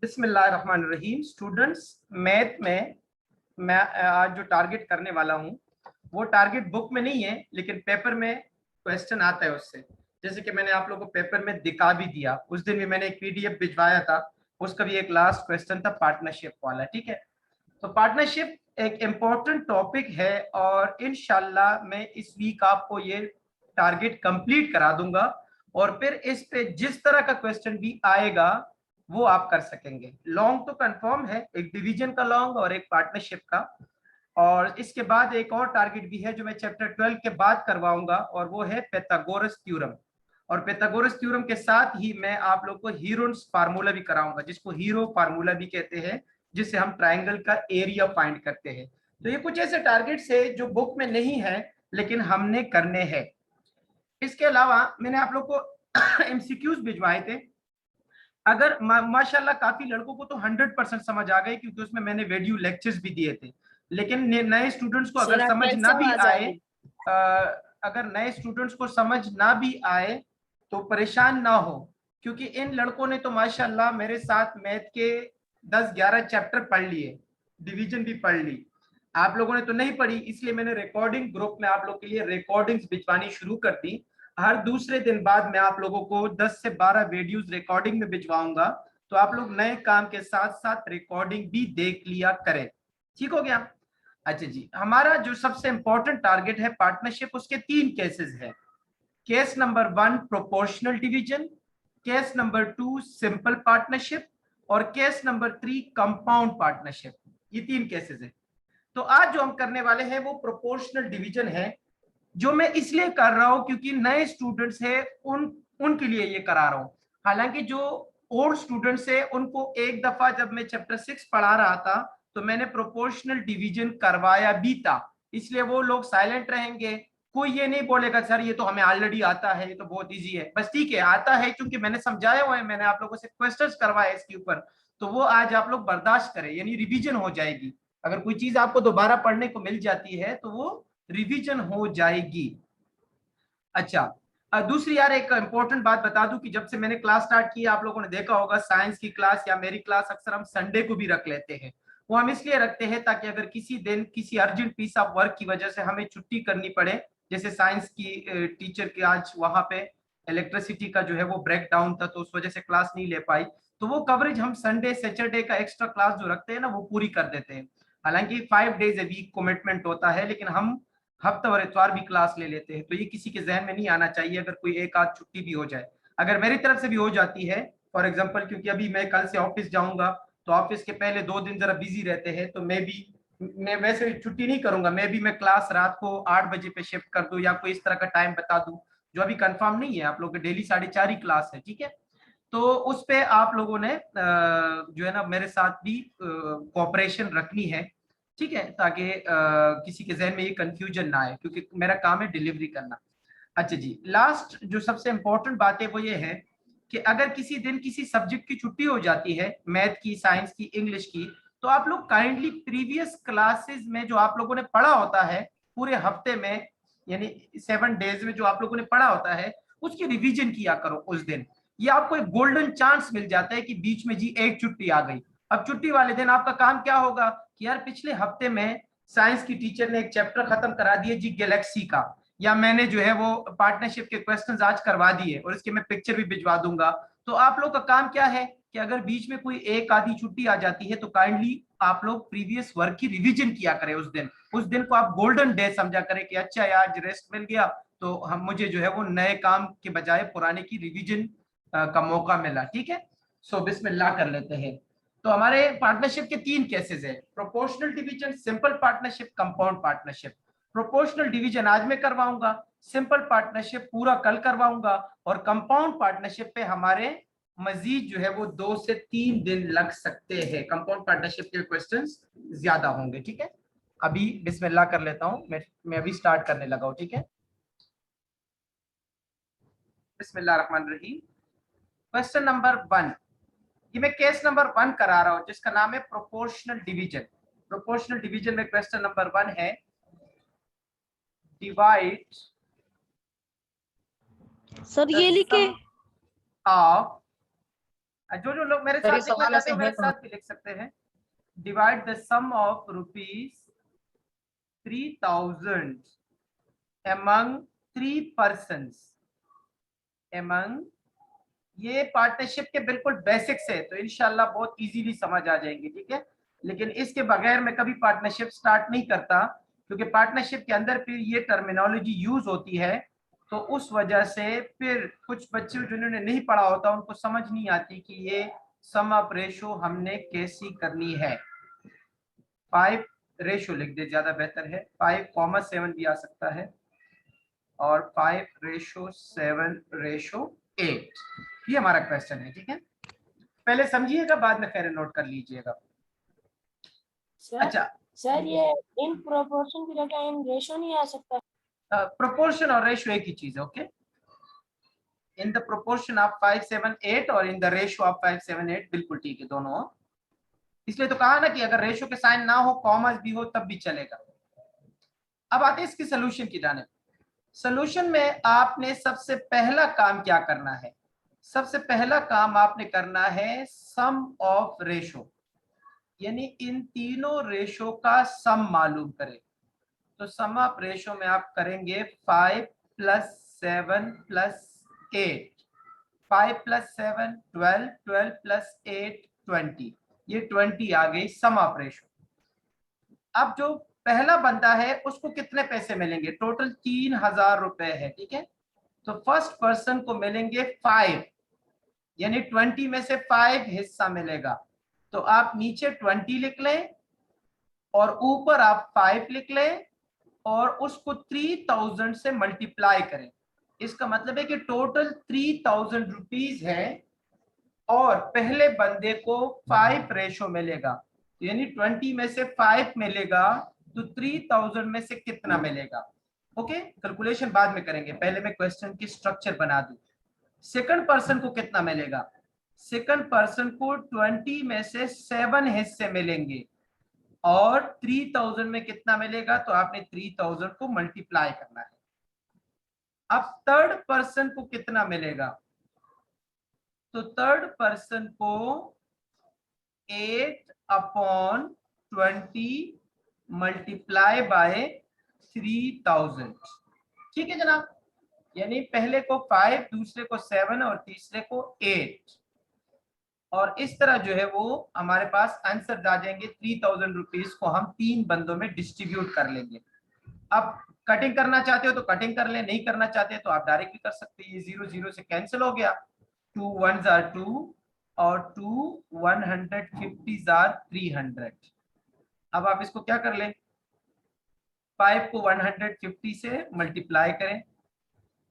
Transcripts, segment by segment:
बिस्मिल्लाहिर्रहमानिर्रहीम। Students, math में मैं आज जो टारगेट करने वाला हूँ वो टारगेट बुक में नहीं है, लेकिन पेपर में क्वेश्चन आता है उससे। जैसे कि मैंने आप लोगों को पेपर में दिखा भी दिया, उस दिन भी मैंने एक पीडीएफ भिजवाया था, उसका भी एक लास्ट क्वेश्चन था पार्टनरशिप वाला। ठीक है, तो पार्टनरशिप एक इम्पोर्टेंट टॉपिक है और इंशाल्लाह मैं इस वीक आपको ये टारगेट कंप्लीट करा दूंगा और फिर इस पे जिस तरह का क्वेश्चन भी आएगा वो आप कर सकेंगे। लॉन्ग तो कंफर्म है, एक डिवीजन का लॉन्ग और एक पार्टनरशिप का। और इसके बाद एक और टारगेट भी है जो मैं चैप्टर 12 के बाद करवाऊंगा और वो है pythagoras थ्योरम। और pythagoras थ्योरम के साथ ही मैं आप लोग को हीरोन्स फार्मूला भी कराऊंगा, जिसको हीरो फार्मूला भी कहते हैं, जिससे हम ट्राइंगल का एरिया फाइंड करते हैं। तो ये कुछ ऐसे टारगेट्स है जो बुक में नहीं है लेकिन हमने करने हैं। इसके अलावा मैंने आप लोग को एमसीक्यूज भिजवाए थे। अगर माशाल्लाह काफी लड़कों को तो 100% समझ आ गए, क्योंकि उसमें मैंने वीडियो लेक्चर्स भी दिए थे। लेकिन नए स्टूडेंट्स को अगर सर समझ आपकी ना अच्छी भी आवाज आ आए, रही। अगर नए स्टूडेंट्स को समझ ना भी आए तो परेशान ना हो, क्योंकि इन लड़कों ने तो माशाल्लाह मेरे साथ मैथ के 10-11 चैप्टर पढ़ लिए, डिवीजन भी पढ़ ली। आप लोगों ने तो नहीं पढ़ी, इसलिए मैंने रिकॉर्डिंग ग्रुप में आप लोग के लिए रिकॉर्डिंग्स भिजवानी शुरू कर दी। हर दूसरे दिन बाद मैं आप लोगों को 10 से 12 वीडियोस रिकॉर्डिंग में भिजवाऊंगा, तो आप लोग नए काम के साथ साथ रिकॉर्डिंग भी देख लिया करें। ठीक हो गया? अच्छा जी, हमारा जो सबसे इंपॉर्टेंट टारगेट है पार्टनरशिप, उसके 3 केसेस है। Case number 1 proportional division, case number 2 simple partnership और केस नंबर 3 कंपाउंड पार्टनरशिप। ये 3 केसेस है। तो आज जो हम करने वाले हैं वो प्रोपोर्शनल डिवीजन है, जो मैं इसलिए कर रहा हूं क्योंकि नए स्टूडेंट्स है उनके लिए ये करा रहा हूं। हालांकि जो ओल्ड स्टूडेंट्स है उनको एक दफा जब मैं चैप्टर 6 पढ़ा रहा था तो मैंने प्रोपोर्शनल डिवीजन करवाया भी था, इसलिए वो लोग साइलेंट रहेंगे। कोई ये नहीं बोलेगा सर ये तो हमें ऑलरेडी आता है, ये तो बहुत इजी है। बस ठीक है, आता है क्योंकि मैंने समझाया हुआ है, मैंने आप लोगों से क्वेश्चंस करवाए इसके ऊपर, तो वो आज आप लोग बर्दाश्त करें, यानी रिवीजन हो जाएगी। अगर कोई चीज आपको दोबारा पढ़ने को मिल जाती है तो वो रिवीजन हो जाएगी। अच्छा, दूसरी यार एक इंपॉर्टेंट बात बता दूं कि जब से मैंने क्लास स्टार्ट की आप लोगों ने देखा होगा साइंस की क्लास या मेरी क्लास अक्सर हम संडे को भी रख लेते हैं। वो हम इसलिए रखते हैं ताकि अगर किसी दिन किसी अर्जेंट पीस ऑफ वर्क की वजह से हमें छुट्टी करनी पड़े, जैसे साइंस की टीचर के आज वहां पे इलेक्ट्रिसिटी का जो है वो ब्रेक डाउन था तो उस वजह से क्लास नहीं ले पाई, तो वो कवरेज हम संडे सैटरडे का एक्स्ट्रा क्लास जो रखते हैं ना वो पूरी कर देते हैं। हालांकि 5 डेज ए वीक कमिटमेंट होता है, लेकिन हम हफ्ता और इतवार भी क्लास ले लेते हैं, तो ये किसी के जहन में नहीं आना चाहिए अगर कोई एक आध छुट्टी भी हो जाए। अगर मेरी तरफ से भी हो जाती है, फॉर एग्जांपल क्योंकि अभी मैं कल से ऑफिस जाऊंगा तो ऑफिस के पहले 2 दिन जरा बिजी रहते हैं, तो मैं वैसे छुट्टी नहीं करूंगा, मैं क्लास रात को 8 बजे पे शिफ्ट कर दूं या कोई इस तरह का टाइम बता दूं जो अभी कंफर्म नहीं है। आप लोग डेली 4:30 ही क्लास है, ठीक है? तो उस पे आप लोगों ने जो है ना मेरे साथ भी कोऑपरेशन रखनी है, ठीक है, ताकि किसी के जहन में ये कंफ्यूजन ना आए, क्योंकि मेरा काम है डिलीवरी करना। अच्छा जी, लास्ट जो सबसे इंपॉर्टेंट बात है वो ये है कि अगर किसी दिन किसी सब्जेक्ट की छुट्टी हो जाती है, मैथ की, साइंस की, इंग्लिश की, तो आप लोग काइंडली प्रीवियस क्लासेस में जो आप लोगों ने पढ़ा होता है पूरे हफ्ते में, यानी 7 डेज में जो आप लोगों ने पढ़ा होता है उसकी रिवीजन किया करो उस दिन। ये आपको एक गोल्डन चांस मिल जाता है कि बीच में जी एक छुट्टी आ गई। अब छुट्टी वाले दिन आपका काम क्या होगा कि यार पिछले हफ्ते में साइंस की टीचर ने एक चैप्टर खत्म करा दिया जी गैलेक्सी का, या मैंने जो है वो पार्टनरशिप के क्वेश्चंस आज करवा दिए और इसके मैं पिक्चर भी भिजवा दूंगा। तो आप लोग का काम क्या है कि अगर बीच में कोई एक आधी छुट्टी आ जाती है तो काइंडली आप लोग प्रीवियस वर्क की रिवीजन किया करें उस दिन को आप गोल्डन डे समझा करें कि अच्छा यार आज रेस्ट मिल गया तो हम मुझे जो है वो नए काम के बजाय पुराने की रिवीजन का मौका मिला। ठीक है, सो बिस्मिल्लाह कर लेते हैं। तो हमारे पार्टनरशिप के 3 केसेस है, proportional division, simple partnership, compound partnership. Proportional division आज मैं करवाऊंगा, सिंपल पार्टनरशिप पूरा कल करवाऊंगा और कंपाउंड पार्टनरशिप पे हमारे मजीद जो है वो 2 से 3 दिन लग सकते हैं। कंपाउंड पार्टनरशिप के क्वेश्चंस ज्यादा होंगे। ठीक है, अभी बिस्मिल्लाह कर लेता हूं, मैं अभी स्टार्ट करने लगा हूं। ठीक है, बिस्मिल्लाह रहमान रहीम। क्वेश्चन नंबर 1, ये मैं केस नंबर 1 करा रहा हूं जिसका नाम है प्रोपोर्शनल डिवीजन। प्रोपोर्शनल डिवीजन में क्वेश्चन नंबर 1 है, डिवाइड सर द ये लिखे। सम ऑफ जो जो लोग मेरे सर ये साथ लिखना सवाल चाहते ऐसे हो है मेरे साथ भी लिख सकते हैं। Divide the sum of ₹3000 among 3 persons among, ये पार्टनरशिप के बिल्कुल बेसिक्स है, तो इंशाल्लाह बहुत इजीली समझ आ जाएंगे, ठीक है। लेकिन इसके बगैर मैं कभी पार्टनरशिप स्टार्ट नहीं करता, क्योंकि पार्टनरशिप के अंदर फिर ये टर्मिनोलॉजी यूज होती है, तो उस वजह से फिर कुछ बच्चे जिन्होंने नहीं पढ़ा होता उनको समझ नहीं आती कि ये सम ऑफ रेशो हमने कैसी करनी है। 5 रेशो लिख दे, ज्यादा बेहतर है, 5,7 भी आ सकता है, और 5:7:8, ये हमारा क्वेश्चन है, ठीक है। पहले समझिएगा, बाद में खैर नोट कर लीजिएगा। अच्छा सर ये इन प्रोपोर्शन की जगह इन रेशो नहीं आ सकता? प्रोपोर्शन और रेशियो एक ही चीज है, okay. In the proportion of 5:7:8 और इन द रेशियो ऑफ 5:7:8 बिल्कुल ठीक है दोनों। इसलिए तो कहा ना कि अगर रेशियो के साइन ना हो, कॉमर्स भी हो, तब भी चलेगा। अब आते हैं इसकी सोल्यूशन की जाने। सोल्यूशन में आपने सबसे पहला काम क्या करना है? सबसे पहला काम आपने करना है सम ऑफ रेशो, यानी इन तीनों रेशो का सम मालूम करें। तो सम ऑफ रेशो में आप करेंगे 5 + 7 + 8, 5 + 7 12, 12 + 8 20, ये 20 आ गई सम ऑफ रेशो। अब जो पहला बंदा है उसको कितने पैसे मिलेंगे? टोटल 3,000 रुपए है, ठीक है। तो फर्स्ट पर्सन को मिलेंगे 5, यानी 20 में से 5 हिस्सा मिलेगा। तो आप नीचे 20 लिख लें और ऊपर आप 5 लिख लें और उसको 3,000 से मल्टीप्लाई करें। इसका मतलब है कि टोटल 3,000 रुपीज है और पहले बंदे को 5 रेशो मिलेगा, यानी 20 में से 5 मिलेगा, तो 3,000 में से कितना मिलेगा? ओके, कैलकुलेशन बाद में करेंगे, पहले मैं क्वेश्चन की स्ट्रक्चर बना दूं। सेकंड पर्सन को कितना मिलेगा? सेकंड पर्सन को 20 में से 7 हिस्से मिलेंगे और 3,000 में कितना मिलेगा? तो आपने 3,000 को मल्टीप्लाई करना है। अब थर्ड पर्सन को कितना मिलेगा? तो थर्ड पर्सन को 8/20 मल्टीप्लाई बाय 3,000, ठीक है जनाब। यानी पहले को 5, दूसरे को 7 और तीसरे को 8, और इस तरह जो है वो हमारे पास आंसर आ जाएंगे। 3,000 रुपीज को हम 3 बंदों में डिस्ट्रीब्यूट कर लेंगे। अब कटिंग करना चाहते हो तो कटिंग कर ले, नहीं करना चाहते तो आप डायरेक्ट भी कर सकते हैं। ये 0 0 से कैंसिल हो गया, 2 1s are 2 और 2 150s are 300। अब आप इसको क्या कर लें, 5 को 150 से मल्टीप्लाई करें,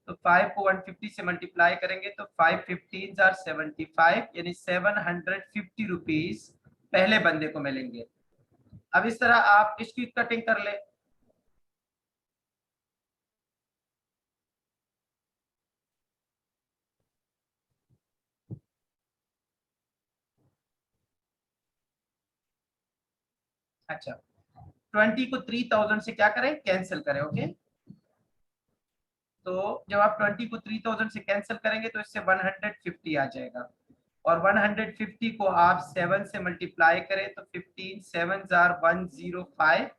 तो 5 को 150 से मल्टीप्लाई करेंगे तो 5 15s are 75, यानी 750 रुपीज पहले बंदे को मिलेंगे। अब इस तरह आप इसकी कटिंग कर ले, अच्छा 20 को 3,000 से क्या करें, कैंसिल करें, ओके। तो जब आप 20 को 3,000 से कैंसिल करेंगे तो इससे 150 आ जाएगा, और 150 को आप 7 से मल्टीप्लाई करें तो 15 7s are 105,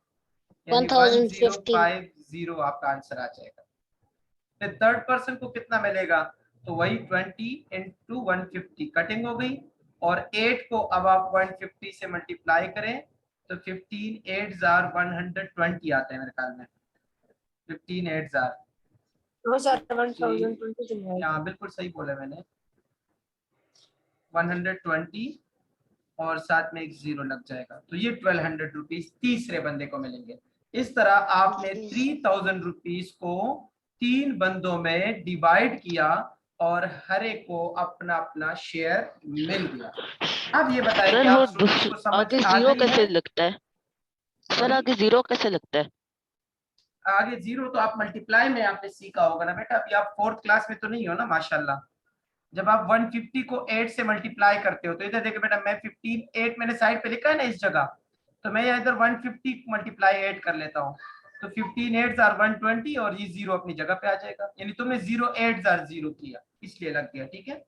यानी 1050 आपका आंसर आ जाएगा। फिर थर्ड पर्सन को कितना मिलेगा? तो वही 20 × 150 कटिंग हो गई, और 8 को अब आप 150 से मल्टीप्लाई करें तो 15 8s are 120 आता है मेरे ख्याल में, 15 8s are, हाँ बिल्कुल सही बोला मैंने, 120 और साथ में एक 0 लग जाएगा, तो ये 1,200 रुपीज तीसरे बंदे को मिलेंगे। इस तरह आपने 3,000 रुपीज को 3 बंदों में डिवाइड किया और हर एक को अपना अपना शेयर मिल गया। अब ये बताइए सर कि आप वो स्टूडेंट्स को समझ आगे आ जीरो गई कैसे है? लगता है? सर सॉरी, आगे जीरो कैसे लगता है? आगे 0 तो आप मल्टीप्लाई में आपने सीखा होगा ना बेटा, अभी आप 4th क्लास में तो नहीं हो ना माशाल्लाह। जब आप 150 को 8 से मल्टीप्लाई करते हो तो इधर देखो बेटा, मैं 15 8 मैंने साइड पे लिखा है ना इस जगह, तो मैं इधर 150 मल्टीप्लाई 8 कर लेता हूँ, तो 15 8s are 120 और ये 0 अपनी जगह पे आ जाएगा, यानी तुमने 0 8s are 0 किया इसलिए लग गया, ठीक है।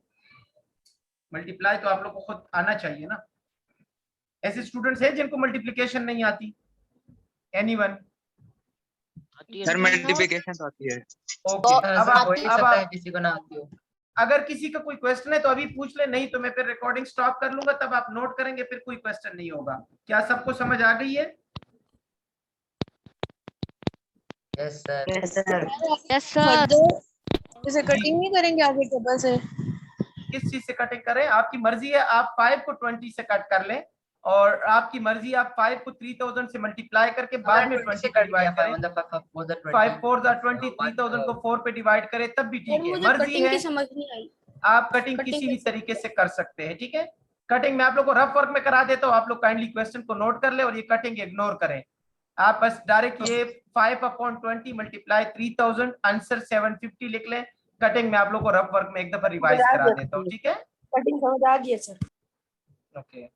मल्टीप्लाई तो आप लोग को खुद आना चाहिए ना। ऐसे स्टूडेंट्स हैं जिनको मल्टीप्लिकेशन नहीं आती? एनीवन? आती है सर ना। मल्टीप्लिकेशन तो आती है। ओके, अब सर आप हो ही सकता है किसी को ना आती हो। अगर किसी का कोई क्वेश्चन है तो अभी पूछ ले, नहीं तो मैं फिर रिकॉर्डिंग स्टॉप कर लूंगा, तब आप नोट करेंगे, फिर कोई क्वेश्चन नहीं होगा। क्या सबको समझ आ गई है? Yes sir. Yes sir. जैसे कटिंग नहीं करेंगे आगे टेबल से? किस चीज से कटिंग करें? आपकी मर्जी है, आप 5 को 20 से कट कर लें, और आपकी मर्जी आप 5 को 3000 से मल्टीप्लाई करके बाद में 20 पे डिवाइड करें। 5 4 are 20, 3000 को 4 पे डिवाइड करें तब भी ठीक है, मर्जी है। समझ नहीं आई। आप कटिंग किसी भी तरीके से कर सकते हैं, ठीक है। कटिंग मैं आप लोग को रफ वर्क में करा देता हूँ, आप लोग काइंडली क्वेश्चन को नोट कर ले और ये कटिंग इग्नोर करें। आप बस डायरेक्ट ये 5/20 मल्टीप्लाई 3000 आंसर 750 लिख लें। कटिंग में आप लोग को रफ वर्क में एक दफा रिवाइज करा देता हूँ, ठीक है। कटिंग समझ आ गई है सर। ओके,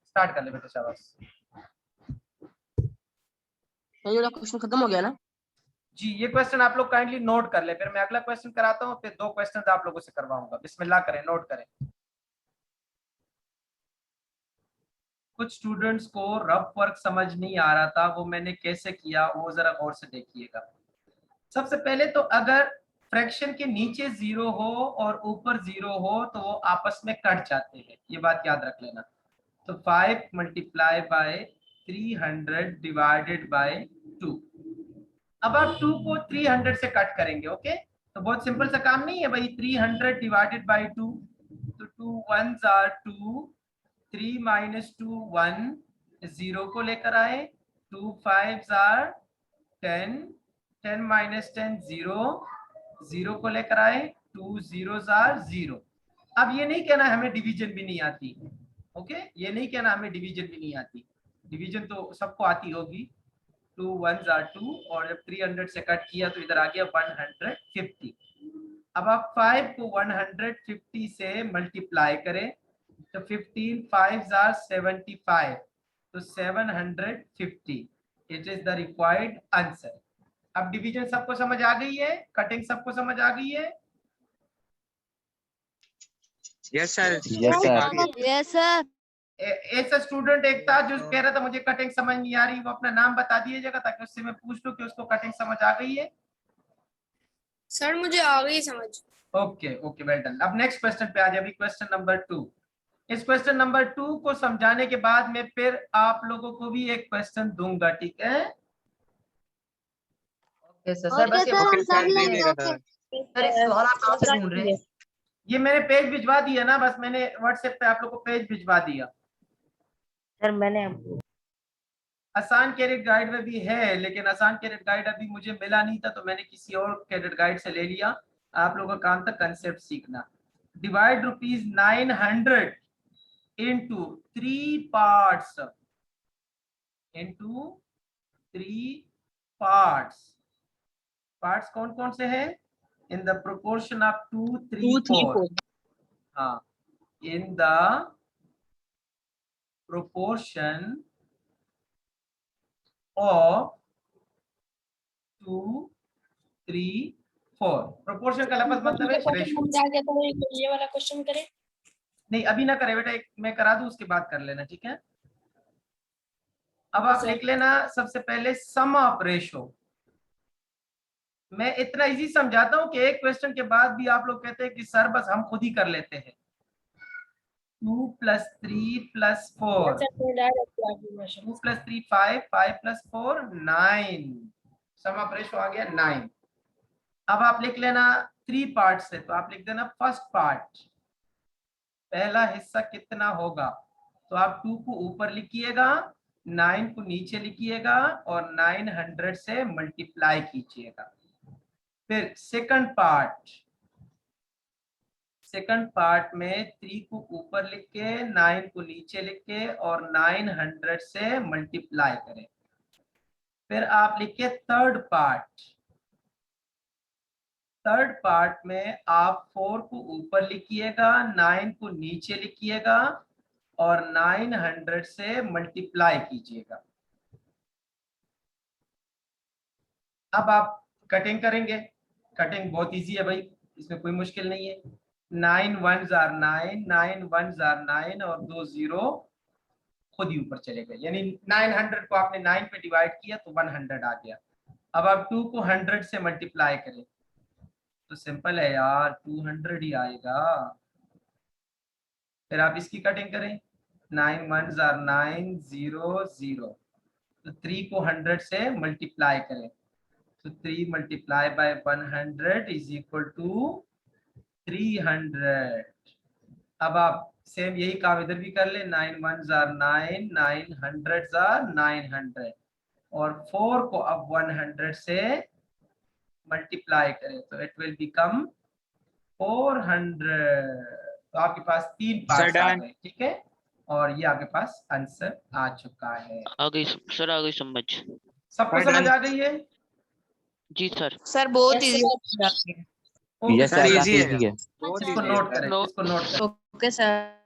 स्टार्ट कर ले बेटा, शाबाश। ये वाला क्वेश्चन खत्म हो गया ना? जी, ये क्वेश्चन आप लोग काइंडली नोट कर ले, फिर मैं अगला क्वेश्चन कराता हूँ, फिर 2 क्वेश्चन आप लोगों से करवाऊंगा। बिस्मिल्लाह करें, नोट करें। कुछ स्टूडेंट्स को रफ वर्क समझ नहीं आ रहा था, वो मैंने कैसे किया वो जरा गौर से देखिएगा। सबसे पहले तो अगर फ्रैक्शन के नीचे 0 हो और ऊपर 0 हो तो वो आपस में कट जाते हैं, ये बात याद रख लेना। तो 5 मल्टीप्लाई बाय 300 डिवाइडेड बाय 2। अब आप 2 को 300 से कट करेंगे, ओके। तो बहुत सिंपल सा काम नहीं है भाई, 300 डिवाइडेड बाय 2, तो 2 1s are 2, 3 minus 2 1, 0 को लेकर आए, 2 5s are 10, 10 minus 10 0, 0 को लेकर आए, 2 zeros are 0। अब ये नहीं कहना हमें डिवीजन भी नहीं आती, ओके, ये नहीं कहना हमें डिवीजन भी नहीं आती, डिवीजन तो सबको आती होगी। 2 1s are 2, और जब 300 से कट किया तो इधर आ गया 150। अब आप 5 को 150 से मल्टीप्लाई करें तो 15 5s are 75, तो 750 it is the required answer. अब डिवीजन सबको समझ आ गई है, कटिंग सबको समझ आ गई है? Yes sir. Yes sir. ऐसा स्टूडेंट एक था जो कह रहा था मुझे कटिंग समझ नहीं आ रही, वो अपना नाम बता दीजिएगा ताकि उससे मैं पूछ लूं कि उसको कटिंग समझ आ गई है। सर मुझे आ गई समझ। Okay okay, well done. अब नेक्स्ट क्वेश्चन पे आ जाए, अभी क्वेश्चन नंबर 2। इस क्वेश्चन नंबर 2 को समझाने के बाद मैं फिर आप लोगों को भी एक क्वेश्चन दूंगा, ठीक है। ओके सर, बस ये ओके सर, दे देगा सर। सर इस सवाल आप कहाँ से ढूंढ रहे हैं? ये मैंने पेज भिजवा दिया ना, बस मैंने व्हाट्सएप पे आप लोग को पेज भिजवा दिया। सर मैंने आसान कैडेट गाइड में भी है, लेकिन आसान कैडेट गाइड अभी मुझे मिला नहीं था तो मैंने किसी और कैडेट गाइड से ले लिया। आप लोगों का काम था कंसेप्ट सीखना। Divide ₹900 into 3 parts, into 3 parts। Parts कौन कौन से हैं? In the proportion of 2 3 4। हाँ, in the proportion of 2 3 4। Proportion का लफ्ज मतलब है रेशियो। समझ आ गया तो ये वाला क्वेश्चन करें? नहीं अभी ना करे बेटा, एक मैं करा दूं उसके बाद कर लेना, ठीक है। अब आप लिख लेना सबसे पहले सम ऑफ रेशो। मैं इतना इजी समझाता हूं कि एक क्वेश्चन के बाद भी आप लोग कहते हैं कि सर बस हम खुद ही कर लेते हैं। 2 + 3 + 4, 2 + 3 5, 5 + 4 9, सम ऑफ रेशो आ गया 9। अब आप लिख लेना 3 पार्ट से, तो आप लिख देना फर्स्ट पार्ट, पहला हिस्सा कितना होगा, तो आप 2 को ऊपर लिखिएगा, 9 को नीचे लिखिएगा और 900 से मल्टीप्लाई कीजिएगा। फिर सेकंड पार्ट में 3 को ऊपर लिख के 9 को नीचे लिख के और 900 से मल्टीप्लाई करें। फिर आप लिखिए थर्ड पार्ट में आप 4 को ऊपर लिखिएगा, 9 को नीचे लिखिएगा और 900 से मल्टीप्लाई कीजिएगा। अब आप कटिंग करेंगे, कटिंग बहुत इजी है भाई, इसमें कोई मुश्किल नहीं है। 9 1s are 9, 9 1s are 9 और 2 0 खुद ही ऊपर चले गए, यानी 900 को आपने 9 पे डिवाइड किया तो 100 आ गया। अब आप 2 को 100 से मल्टीप्लाई करें तो सिंपल है यार, 200 ही आएगा। फिर आप इसकी कटिंग करें, 9 1s are 9 0 0, तो 3 को 100 से मल्टीप्लाई करें तो 3 multiply by 100 is equal to 300। अब आप सेम यही काम इधर भी कर ले, 9 1s are 9, 9 100s are 900 और 4 को अब 100 से मल्टीप्लाई करें तो इट विल बिकम 400। तो आपके पास 3 पार्ट्स आ गए, ठीक है, और ये आपके पास आंसर आ चुका है। आ गई सर, आ गई समझ। सबको समझ आ गई है? जी सर। सर बहुत Yes, easy sir. Okay, yes sir, easy है, बहुत इसको easy नोट है। करें, इसको नोट करें। Okay sir.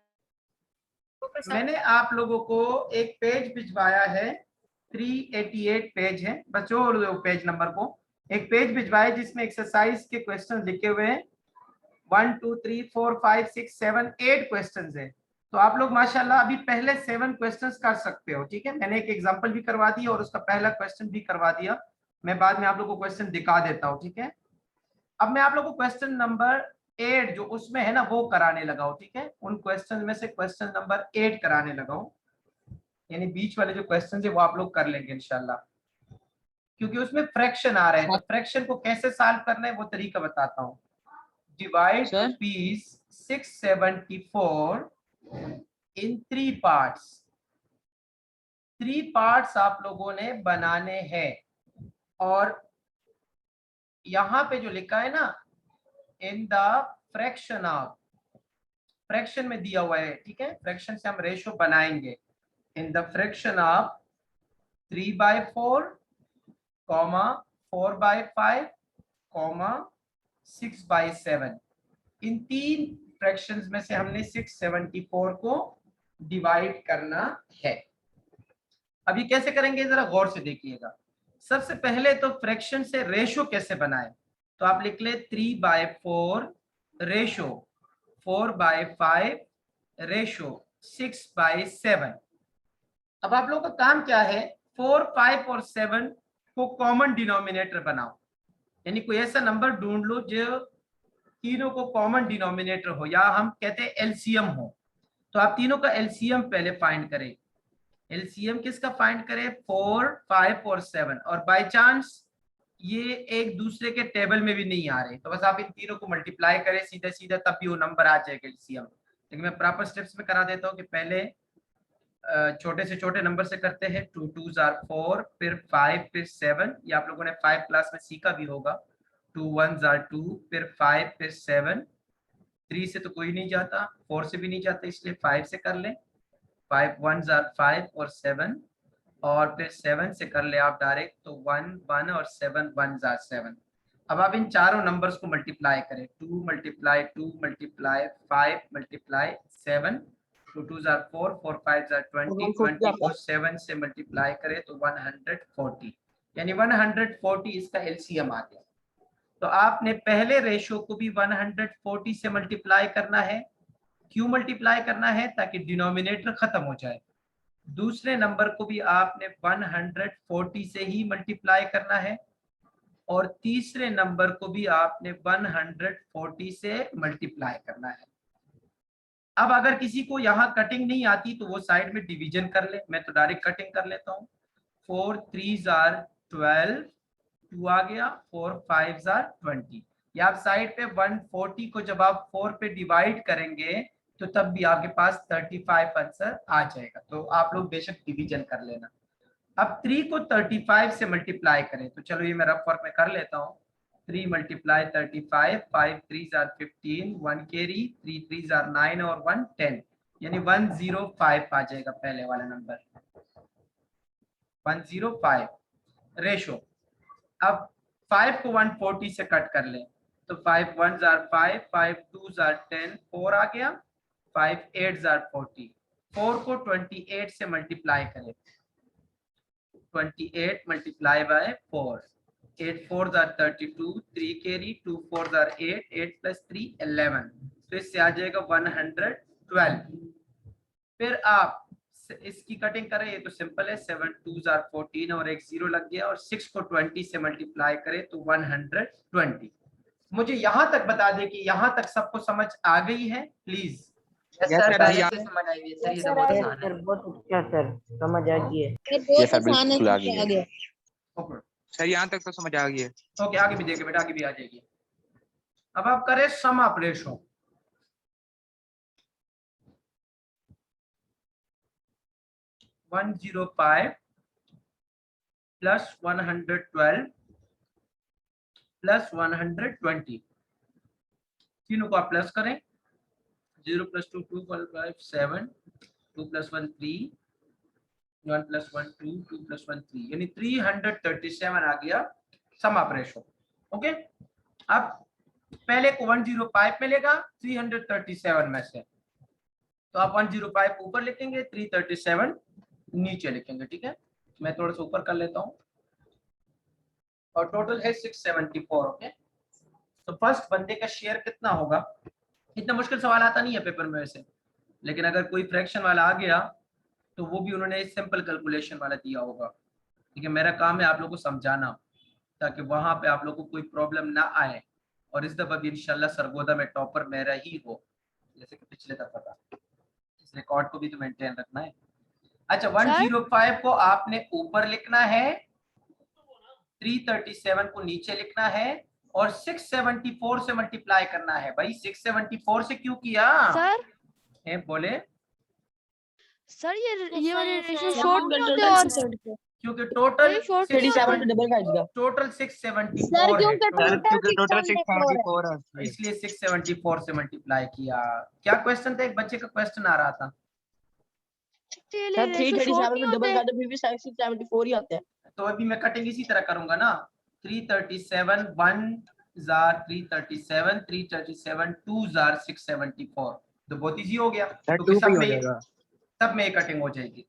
मैंने आप लोगों को एक पेज भिजवाया है, 388 पेज है, बच्चों पेज नंबर को एक पेज भिजवाया जिसमें एक्सरसाइज के क्वेश्चन लिखे हुए हैं। 1 2 3 4 5 6 7 8 क्वेश्चंस है। तो आप लोग माशाल्लाह अभी पहले 7 क्वेश्चंस कर सकते हो, ठीक है। मैंने एक एग्जांपल भी करवा दिया और उसका पहला क्वेश्चन भी करवा दिया, मैं बाद में आप लोगों को क्वेश्चन दिखा देता हूँ, ठीक है। अब मैं आप लोगों को क्वेश्चन नंबर 8 जो उसमें है ना वो कराने लगा हूं, ठीक है। उन क्वेश्चन में से क्वेश्चन नंबर 8 कराने लगा हूं, यानी बीच वाले जो क्वेश्चन है वो आप लोग कर लेंगे इंशाल्लाह, क्योंकि उसमें फ्रैक्शन आ रहे हैं। तो फ्रैक्शन को कैसे सॉल्व करना है वो तरीका बताता हूं। डिवाइड रुपीज 674 इन 3 पार्ट्स। 3 पार्ट्स आप लोगों ने बनाने हैं और यहां पे जो लिखा है ना in the fraction of, fraction में दिया हुआ है, ठीक है, फ्रैक्शन से हम रेशियो बनाएंगे। In the fraction of 3/4, 4/5, 6/7, in 3 fractions में से हमने 674 को डिवाइड करना है। अब ये कैसे करेंगे जरा गौर से देखिएगा। सबसे पहले तो फ्रैक्शन से रेशियो कैसे बनाएं, तो आप लिख ले 3/4 रेशियो 4/5 रेशियो 6/7। अब आप लोगों का काम क्या है, 4 5 और 7 को कॉमन डिनोमिनेटर बनाओ, यानी कोई ऐसा नंबर ढूंढ लो जो तीनों को कॉमन डिनोमिनेटर हो, या हम कहते हैं एलसीएम हो। तो आप तीनों का एलसीएम पहले फाइंड करें। एलसीएम किसका फाइंड करें, 4 5 और 7, और बाय चांस ये एक दूसरे के टेबल में भी नहीं आ रहे तो बस आप इन तीनों को मल्टीप्लाई करें सीधा सीधा, तब भी वो नंबर आ जाएगा एलसीएम। लेकिन मैं प्रॉपर स्टेप्स में करा देता हूँ कि पहले छोटे से छोटे नंबर से करते हैं। 2 2s are 4, फिर 5, फिर 7, ये आप लोगों ने 5 क्लास में सीखा भी होगा। 2 1s are 2, फिर 5, फिर 7, 3 से तो कोई नहीं जाता, 4 से भी नहीं जाता, इसलिए 5 से कर लें। 5 1s are 5 और 7, और फिर 7 से कर ले आप डायरेक्ट, तो 1 1 और 7 1s are 7। अब आप इन चारों नंबर्स को मल्टीप्लाई करें, 2 multiply 2 multiply 5 multiply 7, 2 2s are 4, 4 5s are 20, 20 को 7 से मल्टीप्लाई करें तो 140, यानी 140 इसका एलसीएम आ गया। तो आपने पहले रेशियो को भी 140 से मल्टीप्लाई करना है। क्यों मल्टीप्लाई करना है, ताकि डिनोमिनेटर खत्म हो जाए। दूसरे नंबर को भी आपने 140 से ही मल्टीप्लाई करना है, और तीसरे नंबर को भी आपने 140 से मल्टीप्लाई करना है। अब अगर किसी को यहाँ कटिंग नहीं आती तो वो साइड में डिवीजन कर ले, मैं तो डायरेक्ट कटिंग कर लेता हूँ। 4 3s are 12, 2 आ गया, 4 5s are 20। या आप साइड पे 140 को जब आप 4 पे डिवाइड करेंगे तो तब भी आपके पास 35 आंसर आ जाएगा। तो आप लोग बेशक डिवीजन कर लेना। अब 3 को 35 से मल्टीप्लाई करें, तो चलो ये मैं रफ वर्क में कर लेता हूँ। 3 multiply 35, 5 3s are 15, 1 carry, 3 3s are 9 और 1 10, यानी 105 आ जाएगा पहले वाला नंबर, 105 रेशो। अब 5 को 140 से कट कर लें, तो 5 1s are 5, 5 2s are 10, 4 आ गया, 5 8s are 40। 4 को 28 से मल्टीप्लाई करें, 28 multiply by 4, 8 4s are 32, 3 carry, 2 4s are 8, 8 plus 3 11, तो इससे आ जाएगा 112। फिर आप इसकी कटिंग करें, ये तो सिंपल है, 7 2s are 14 और एक 0 लग गया, और 6 को 20 से मल्टीप्लाई करें तो 120। मुझे यहाँ तक बता दे कि यहाँ तक सबको समझ आ गई है please. Yes Yes, sir, sir, पहले भैया। से समझ आई हुई है सर, ये Yes, तो sir, बहुत I- आसान है। सर बहुत अच्छा सर, समझ आ गई है। ये सर बिल्कुल आ गया। ओके सर यहाँ तक तो समझ आ गई है। ओके, आगे भी देखे बेटा, आगे भी आ जाएगी। अब आप करें sum of ratio. One 105 plus 112 plus 120, तीनों को आप प्लस करें। 0 प्लस 2 2 5 7, 2 प्लस 1 3, 1 प्लस 1 2, 2 प्लस 1 3, यानी 337 आ गया सम ऑफ रेशो। ओके, अब पहले को 105 मिलेगा 337 में से, तो आप 105 ऊपर लिखेंगे, 337 नीचे लिखेंगे। ठीक है, मैं थोड़ा सा ऊपर कर लेता हूँ, और टोटल है 674। ओके, तो फर्स्ट बंदे का शेयर कितना होगा? इतना मुश्किल सवाल आता नहीं है पेपर में वैसे, लेकिन अगर कोई फ्रैक्शन वाला आ गया तो वो भी उन्होंने सिंपल कैलकुलेशन वाला दिया होगा। ठीक है, मेरा काम है आप लोगों को समझाना, ताकि वहां पे आप लोगों को कोई प्रॉब्लम ना आए, और इस दफा भी इंशाल्लाह सरगोदा में टॉपर मेरा ही हो, जैसे कि पिछले दफा था। इस रिकॉर्ड को भी तो मेंटेन रखना है। अच्छा, 105 को आपने ऊपर लिखना है, 337 को नीचे लिखना है, और 674 से मल्टीप्लाई करना है। भाई 674 से क्यों किया? सर है बोले, सर ये वाले रेशियो sir, शॉर्ट नहीं होते, और क्योंकि टोटल ये शॉर्ट नहीं होते। 37 डबल का इसका। टोटल 674 है, सर क्योंकि टोटल 674 है। इसलिए 674 से मल्टीप्लाई किया। क्या क्वेश्चन था? एक बच्चे का क्वेश्चन आ रहा था, ये सर रेशियो शॉर्ट 337 नहीं में डबल होते। का तो फिर भी 674 ही आते हैं। तो अभी मैं कटिंग इसी तरह करूंगा ना। 337 1 जार 337, 337 2 जार 674, तो बहुत इजी हो गया, क्योंकि सब में कटिंग हो जाएगी।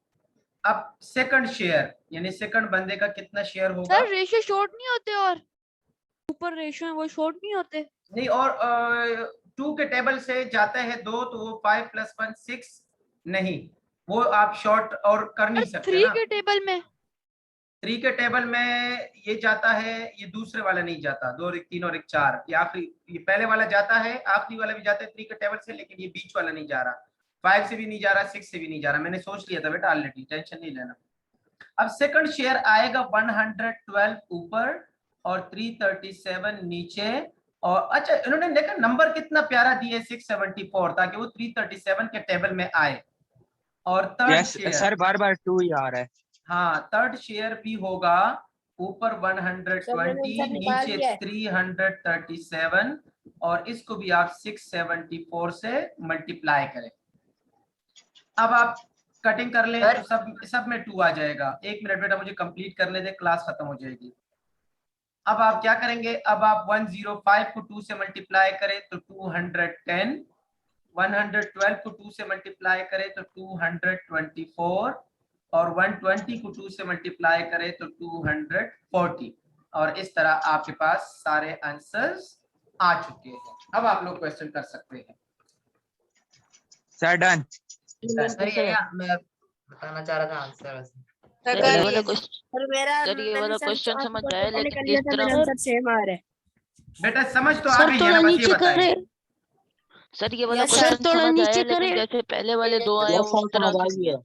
अब सेकंड शेयर, यानी सेकंड बंदे का कितना शेयर होगा? सर रेशियो शॉर्ट नहीं होते, और ऊपर रेशियो है वो शॉर्ट नहीं होते। नहीं, और 2 के टेबल से जाता है 2, तो वो 5 प्लस 1 6 नहीं, वो आप शॉर्ट और कर नहीं सकते 3 ना। के टेबल में 3 के टेबल में ये जाता है, ये दूसरे वाला नहीं जाता। 2 और 1 3 और 1 4, ये आखिरी, ये पहले वाला जाता है, आखिरी वाला भी जाता है 3 के टेबल से, लेकिन ये बीच वाला नहीं जा रहा। 5 से भी नहीं जा रहा, 6 से भी नहीं जा रहा। मैंने सोच लिया था बेटा ऑलरेडी, टेंशन नहीं लेना। अब सेकंड शेयर आएगा 112 ऊपर और 337 नीचे। और अच्छा, इन्होंने देखा नंबर कितना प्यारा दिया 674, ताकि वो 337 के टेबल में आए। और थर्ड यस शेयर, सर बार-बार 2 ही आ रहा है। हाँ, थर्ड शेयर भी होगा ऊपर 120, नीचे 337, और इसको भी आप 674 से मल्टीप्लाई करें। अब आप कटिंग कर लें तो सब में 2 आ जाएगा। 1 मिनट बेटा, मुझे कंप्लीट करने दे, क्लास खत्म हो जाएगी। अब आप क्या करेंगे? अब आप 105 को 2 से मल्टीप्लाई करें तो 210, 112 को 2 से मल्टीप्लाई करें तो 224, और 120 को 2 से मल्टीप्लाई करें तो 240, और इस तरह आपके पास सारे आंसर्स आ चुके हैं। अब आप लोग क्वेश्चन कर सकते हैं। Sir done. सर ये मैं बताना चाह रहा था आंसर वैसे। सर सर, ये वाला क्वेश्चन, सर मेरा सर ये वाला क्वेश्चन समझ आया, पहले लेकिन कर लिया जिस था, तरह मेरा आंसर सेम आ रहा है। बेटा समझ तो आ सर, गई है थोड़ा ना, बस ये नीचे बताइए। करें। सर ये वाला Yes, sir, क्वेश्चन थोड़ा समझ नीचे आया, लेकिन करें। जैसे पहले वाले 2 आए यस उस सर तरह समझ आ से गया।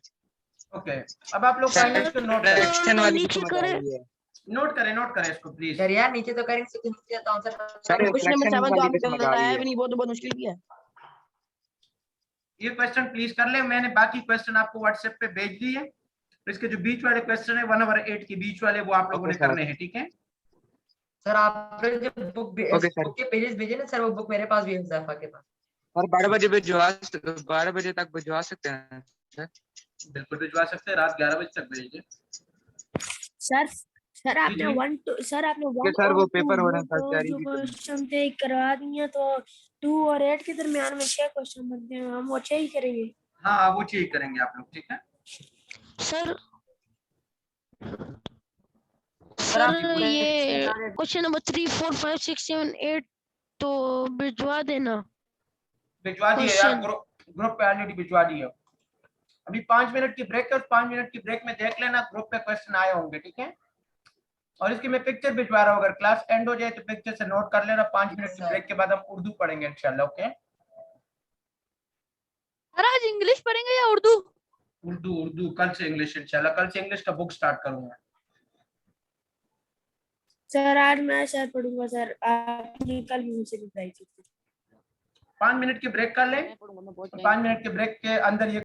ओके, अब आप लोग करेंगे इसको, नोट करें, फ्रैक्शन वाली नीचे समझ आ करें। रही है। नोट करें इसको प्लीज। सर यार नीचे तो करेंगे, तो नीचे तो answer sir question number fraction 7 तो वाली आपने भी समझ आ रही बताया है। भी नहीं, वो तो बहुत मुश्किल भी है। ये क्वेश्चन प्लीज कर ले। मैंने बाकी क्वेश्चन आपको व्हाट्सएप पे भेज दिए। इसके जो बीच वाले क्वेश्चन है 1/8 के बीच वाले, वो आप लोगों ने करने हैं। ठीक है सर, आपने जो बुक ओके सर। बुक के पेजेस भेजे ना सर, वो बुक मेरे पास भी है हुज़ैफा के पास। और 12 बजे तक भिजवा सकते हैं सर। बिल्कुल भिजवा सकते हैं, रात 11 बजे तक भेजिए। सर आपने जी। 1 2 सर आपने ओके 1 सर, वो और 2 पेपर हो रहे हैं, जो तैयारी भी करनी है। क्वेश्चन थे करवा दिए, तो 2 और 8 के दरमियान में 6 क्वेश्चन बनते हैं, हम वो 6 ही करेंगे। हाँ, वो चीज करेंगे आप लोग। ठीक है सर आप सर ये क्वेश्चन नंबर 3 4 5 6 7 8 तो भिजवा देना। भिजवा दिए यार, Question. ग्रुप पे ऑलरेडी भिजवा दिए। अभी 5 मिनट की ब्रेक है, उस 5 मिनट की ब्रेक में देख लेना ग्रुप पे क्वेश्चन आए होंगे, ठीक है। और इसकी मैं पिक्चर भिजवा रहा हूँ, अगर क्लास एंड हो जाए तो पिक्चर से नोट कर लेना। 5 मिनट की ब्रेक के बाद हम उर्दू पढ़ेंगे इंशाल्लाह। ओके, सर आज इंग्लिश पढ़ेंगे या उर्दू? उर्दू उर्दू कल से इंग्लिश इंशाल्लाह। कल से इंग्लिश का बुक स्टार्ट करूंगा। सर आज मैं सर पढ़ूंगा सर, आपने कल भी मुझसे रिप्लाई की थी। 5 मिनट की ब्रेक कर ले, 5 मिनट के ब्रेक के अंदर ये